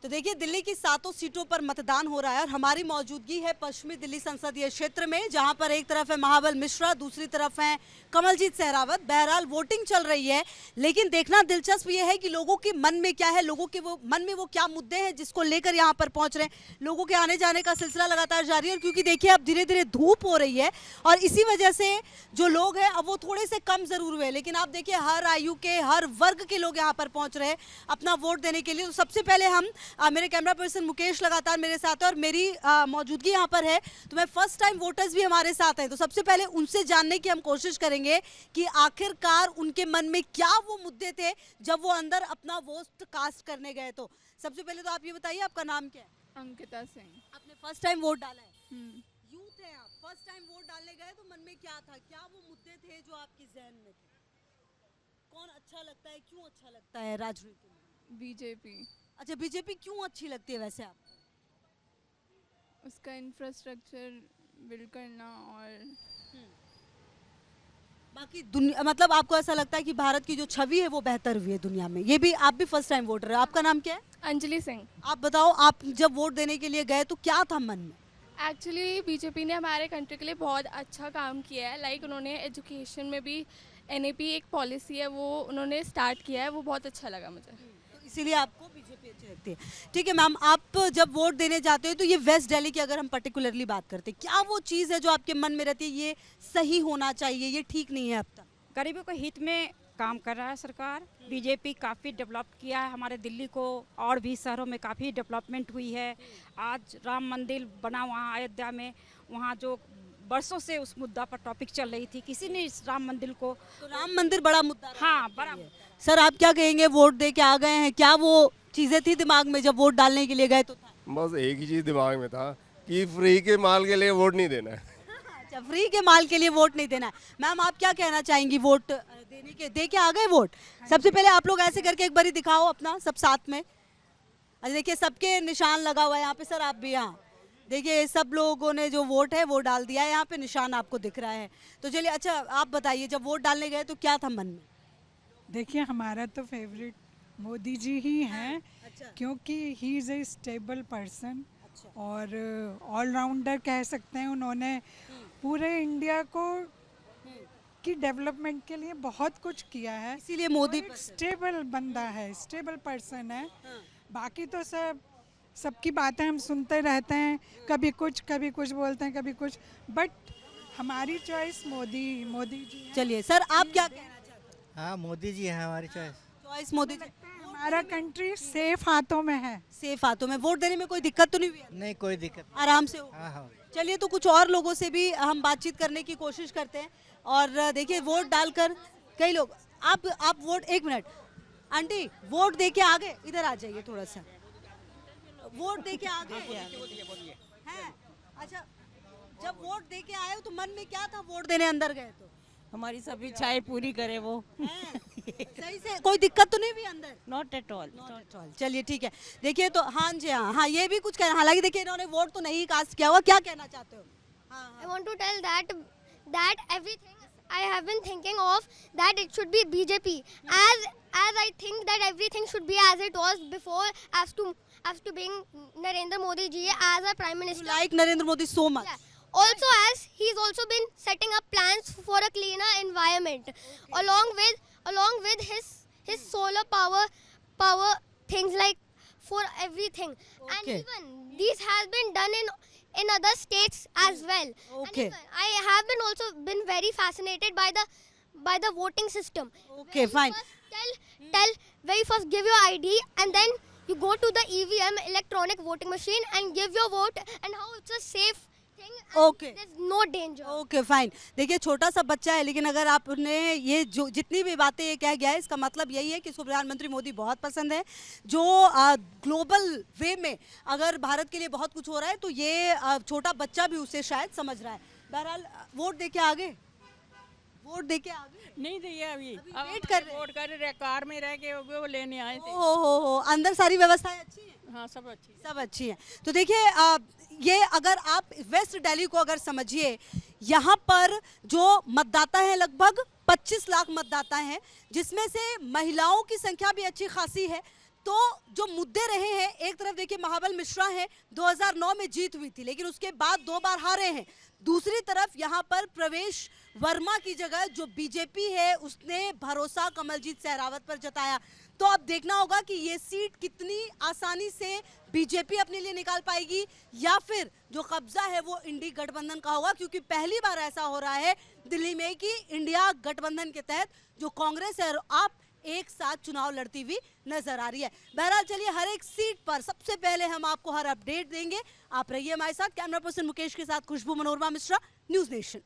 तो देखिए दिल्ली की 7 सीटों पर मतदान हो रहा है और हमारी मौजूदगी है पश्चिमी दिल्ली संसदीय क्षेत्र में, जहां पर एक तरफ है महाबल मिश्रा, दूसरी तरफ है कमलजीत सहरावत। बहरहाल वोटिंग चल रही है, लेकिन देखना दिलचस्प ये है कि लोगों के मन में क्या है, लोगों के वो मन में वो क्या मुद्दे हैं जिसको लेकर यहाँ पर पहुंच रहे हैं। लोगों के आने जाने का सिलसिला लगातार जारी है, और क्योंकि देखिए अब धीरे धीरे धूप हो रही है और इसी वजह से जो लोग हैं अब वो थोड़े से कम जरूर हुए, लेकिन आप देखिए हर आयु के हर वर्ग के लोग यहाँ पर पहुंच रहे हैं अपना वोट देने के लिए। तो सबसे पहले हम मेरे कैमरा पर्सन मुकेश लगातार मेरे साथ है और मेरी मौजूदगी यहाँ पर है, तो मैं फर्स्ट टाइम वोटर्स भी हमारे साथ हैं, तो सबसे पहले उनसे जानने की हम कोशिश करेंगे कि आखिरकार उनके मन में क्या वो मुद्दे थे जब वो अंदर अपना वोट कास्ट करने गए। तो सबसे पहले तो आप ये बताइए आपका नाम क्या है? अंकिता सिंह। आपने फर्स्ट टाइम वोट डाला है? यूथ है आप, फर्स्ट टाइम वोट डालने गए तो मन में क्या था, क्या वो मुद्दे थे जो आपके जहन में थे? कौन अच्छा लगता है, क्यों अच्छा लगता है राजनीति में? बीजेपी। अच्छा, बीजेपी क्यों अच्छी लगती है वैसे आपको? उसका इंफ्रास्ट्रक्चर बिल्ड करना और बाकी दुनिया, मतलब आपको ऐसा लगता है कि भारत की जो छवि है वो बेहतर हुई है दुनिया में। ये भी आप भी फर्स्ट टाइम वोटर है, आपका नाम क्या है? अंजलि सिंह। आप बताओ, आप जब वोट देने के लिए गए तो क्या था मन में? एक्चुअली बीजेपी ने हमारे कंट्री के लिए बहुत अच्छा काम किया है। लाइक उन्होंने एजुकेशन में भी एनएपी एक पॉलिसी है वो उन्होंने स्टार्ट किया है, वो बहुत अच्छा लगा मुझे, तो इसीलिए आपको बीजेपी अच्छी लगती है। ठीक है मैम, आप जब वोट देने जाते हो तो ये वेस्ट दिल्ली की अगर हम पर्टिकुलरली बात करते हैं, क्या वो चीज़ है जो आपके मन में रहती है ये सही होना चाहिए, ये ठीक नहीं है अब तक? गरीबों के हित में काम कर रहा है सरकार। बीजेपी काफ़ी डेवलप किया है हमारे दिल्ली को, और भी शहरों में काफ़ी डेवलपमेंट हुई है। आज राम मंदिर बना वहाँ अयोध्या में, वहाँ जो बरसों से उस मुद्दा पर टॉपिक चल रही थी, किसी ने इस राम मंदिर को, तो राम मंदिर बड़ा मुद्दा रहा हाँ आपके बड़ा। लिए। सर आप क्या कहेंगे, वोट दे के आ गए हैं, क्या वो चीज़ें थी दिमाग में जब वोट डालने के लिए गए तो था? बस एक ही चीज़ दिमाग में था कि फ्री के माल के लिए वोट नहीं देना है। अच्छा, फ्री के माल के लिए वोट नहीं देना है। मैम आप क्या कहना चाहेंगी, वोट दे के आ गए वोट? सबसे पहले आप लोग ऐसे करके एक बारी दिखाओ अपना सब साथ में। अच्छा देखिए सबके निशान लगा हुआ है यहाँ पे। सर आप भी, यहाँ देखिए सब लोगों ने जो वोट है वो डाल दिया है, यहाँ पे निशान आपको दिख रहा है। तो चलिए, अच्छा आप बताइए जब वोट डालने गए तो क्या था मन में? देखिए हमारा तो फेवरेट मोदी जी ही हैं। अच्छा। क्योंकि he is a stable person अच्छा। और ऑलराउंडर कह सकते हैं। उन्होंने पूरे इंडिया को की डेवलपमेंट के लिए बहुत कुछ किया है, इसीलिए मोदी स्टेबल बंदा है, स्टेबल पर्सन है। बाकी तो सबकी बातें हम सुनते रहते हैं, कभी कुछ बोलते हैं, कभी कुछ, बट हमारी चॉइस मोदी जी है। चलिए सर आप क्या कहना चाहते हैं? हाँ मोदी जी है हमारी चॉइस मोदी जी। हमारा कंट्री सेफ हाथों में है। सेफ हाथों में, वोट देने में कोई दिक्कत तो नहीं हुई है? नहीं कोई दिक्कत आराम से हो? हाँ हाँ। चलिए तो कुछ और लोगों से भी हम बातचीत करने की कोशिश करते हैं। और देखिए वोट डालकर कई लोग, आप वोट, एक मिनट आंटी, वोट दे के आ गए? इधर आ जाइए थोड़ा सा। वोट दे के आ गए हैं? अच्छा, जब वोट दे के आए हो तो मन में क्या था वोट देने अंदर गए तो? हमारी सभी इच्छाएं पूरी करे वो। सही से कोई दिक्कत तो नहीं हुई अंदर? Not at all. चलिए ठीक है। देखिए तो हाँ जी, हाँ ये भी कुछ कहना, हालांकि देखिए इन्होंने वोट तो नहीं कास्ट किया हुआ, क्या कहना चाहते हो? I want to tell that everything I have been thinking of that it should be BJP as I think that everything should be as it was before as to being Narendra Modi ji as our Prime Minister. You like Narendra Modi so much? Yeah. Also as he's also been setting up plans for a cleaner environment, along with his solar power things, like for everything. Okay. And even this has been done in other states as well. Okay. And even I have been also been very fascinated by the voting system. Okay, fine. Where you first give your ID and then you go to the EVM, electronic voting machine, and give your vote, and how it's a safe thing and Okay. there's no danger. Okay fine. देखिए छोटा सा बच्चा है, लेकिन अगर आपने ये जो जितनी भी बातें ये कह गया है, इसका मतलब यही है कि इसको प्रधानमंत्री मोदी बहुत पसंद है। जो ग्लोबल वे में अगर भारत के लिए बहुत कुछ हो रहा है तो ये छोटा बच्चा भी उसे शायद समझ रहा है। बहरहाल वोट दे के आगे, वोट दे के आगे नहीं दिए अभी वेट कर रहे हैं। वोट कर रहे, कार में रह के वो लेने आए थे। हो अंदर सारी व्यवस्थाएं अच्छी हैं? हाँ सब अच्छी। सब अच्छी हैं। तो देखिए ये अगर आप वेस्ट दिल्ली को अगर समझिए, यहाँ पर जो मतदाता हैं लगभग 25 लाख मतदाता हैं, जिसमें से महिलाओं की संख्या भी अच्छी खासी है। तो जो मुद्दे रहे हैं, एक तरफ देखिए महाबल मिश्रा हैं, 2009 में जीत हुई थी लेकिन उसके बाद 2 बार हारे हैं। दूसरी तरफ यहाँ पर प्रवेश वर्मा की जगह जो बीजेपी है उसने भरोसा कमलजीत सहरावत पर जताया। तो अब देखना होगा कि ये सीट कितनी आसानी से बीजेपी अपने लिए निकाल पाएगी या फिर जो कब्जा है वो इंडी गठबंधन का होगा, क्योंकि पहली बार ऐसा हो रहा है दिल्ली में कि इंडिया गठबंधन के तहत जो कांग्रेस है और आप एक साथ चुनाव लड़ती हुई नजर आ रही है। बहरहाल चलिए हर एक सीट पर सबसे पहले हम आपको हर अपडेट देंगे। आप रहिए हमारे साथ। कैमरा पर्सन मुकेश के साथ खुशबू मनोरमा मिश्रा, न्यूज नेशन।